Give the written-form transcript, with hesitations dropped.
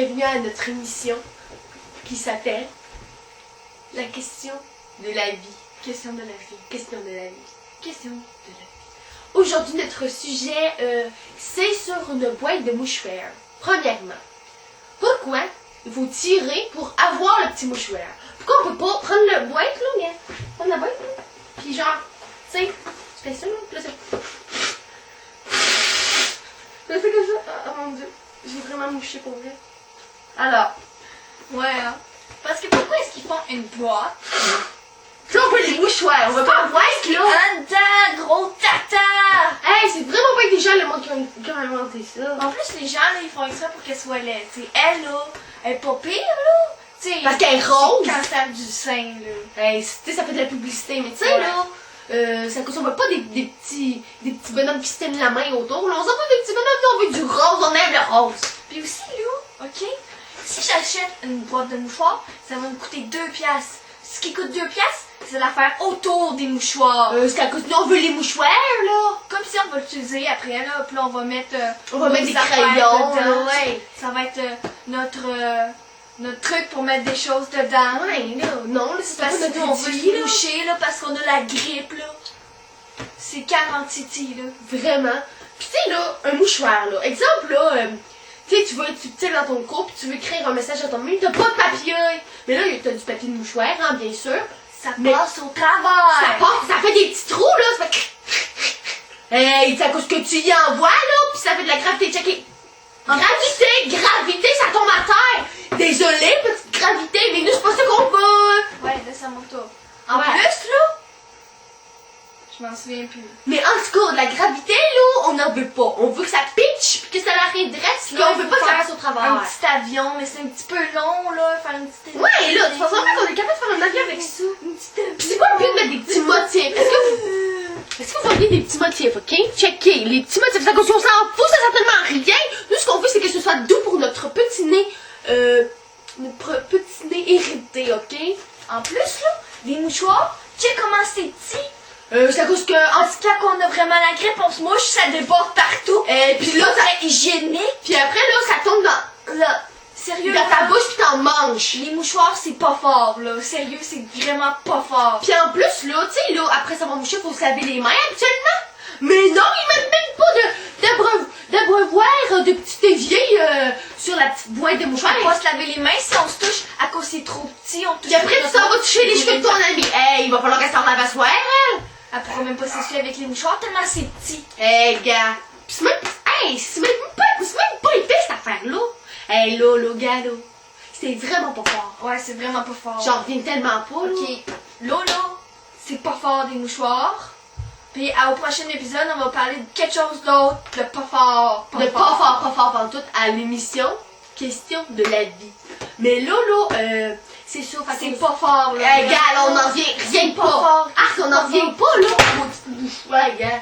Bienvenue à notre émission qui s'appelle La question de la vie. Question de la vie. Question de la vie. Question de la vie. Aujourd'hui, notre sujet, c'est sur une boîte de mouchoirs. Premièrement, pourquoi il faut tirer pour avoir le petit mouchoir? Pourquoi on peut pas prendre la boîte, là, regarde? Prendre la boîte, là, puis genre, tu sais, tu fais ça, là, c'est... Je fais comme ça. Oh mon Dieu, j'ai vraiment mouché pour vrai. Alors, Ouais, hein. Parce que pourquoi est-ce qu'ils font une boîte? là, on veut les mouchoirs, on veut pas avoir là. Un tas, gros tata! Hey, c'est vraiment pas intelligent le monde qui ont inventé ça. En plus, les gens, là, ils font ça pour qu'elle soit laide. T'sais, elle, là, elle est pas pire, là. T'sais, Parce qu'elle est rose. Cancer du sein, là. Hey, tu sais, ça fait de la publicité, mais tu sais, là, ça consomme pas des petits bonhommes qui se tiennent la main autour. Là, on s'en fout des petits bonhommes, on veut du rose, on aime le rose. Puis aussi, là, ok? Si j'achète une boîte de mouchoirs, ça va me coûter 2 piastres. Ce qui coûte 2 piastres, c'est la faire autour des mouchoirs. C'est à cause de nous, on veut les mouchoirs, là. Comme si on va l'utiliser après, là, puis là, on va mettre... On va mettre des affaires crayons, dedans. là. Ouais, ça va être notre truc pour mettre des choses dedans. Ouais, là, non, là, c'est Parce pas que nous, on notre veut outil, se là. moucher, là, parce qu'on a la grippe, là. C'est 40 titi, là. Vraiment. Pis tu sais, là, un mouchoir, là. Exemple, là, tu sais, tu vas être subtil dans ton cours, pis tu veux écrire un message à ton ami, t'as pas de papier. Mais là, t'as du papier de mouchoir, hein, bien sûr. Ça Mais- passe au travers. Ça fait des petits trous, là, ça fait... Hey, c'est à cause que tu y envoies, là, pis ça fait de la gravité, checker. Gravité, ça tombe à terre. Désolé, petite gravité, mais nous, c'est pas ça qu'on veut. Ouais, laisse à mon tour. En Ouais. plus, là, je m'en souviens plus. Mais en tout cas, de la gravité, là, on n'en veut pas. On veut que ça pitch, puis que ça l'arrête dresse, là, on veut pas que ça passe au Un travers. petit avion, mais c'est un petit peu long, là, faire une petite... Ouais, là, de toute façon, en fait, on est capable de faire un avion avec ça. Une petite... Puis c'est quoi le but de mettre des petits motifs? Est-ce que vous voyez des petits motifs, ok? Checkez, les petits motifs, ça, si on s'en fout, ça sert tellement à rien. Nous, ce qu'on veut, c'est que ce soit doux pour notre petit nez, hérité, ok? En plus, là, les mouchoirs, tu sais comment c'est petit? C'est à cause que, En tout cas, quand on a vraiment la grippe, on se mouche, ça déborde partout. puis là, ça, C'est hygiénique. puis après, là, ça tombe Là, sérieux, dans ta bouche, puis t'en manges. les mouchoirs, c'est pas fort, là. Sérieux, c'est vraiment pas fort. Puis en plus, là, tu sais, là, après savoir mouché, faut se laver les mains habituellement. Mais non, ils mettent même pas d'abreuvoir de petit évier sur la petite boîte de mouchoirs. On va se laver les mains si on se touche à cause c'est trop petit, on touche. Puis après, tu s'en vas toucher les cheveux de ton ami. Hey, il va falloir qu'elle s'en lave à soir, elle. Elle pourra même pas s'essuyer avec les mouchoirs tellement c'est petit. Hey, gars. Pis c'est même, hey, c'est même pas épais, cette affaire-là. Hey, là, gars, là. C'est vraiment pas fort. Ouais, c'est vraiment pas fort. J'en reviens tellement pas, là. Ok, là, c'est pas fort des mouchoirs. Puis au prochain épisode, on va parler de quelque chose d'autre de pas fort. De pas fort pantoute à l'émission Question de la vie. Mais là, c'est sûr, fait C'est qu'on- pas fort, là. Hey, gars, là, on en vient rien C'est pas. pas fort. Ah, on en vient pas, là. Ouais, gars.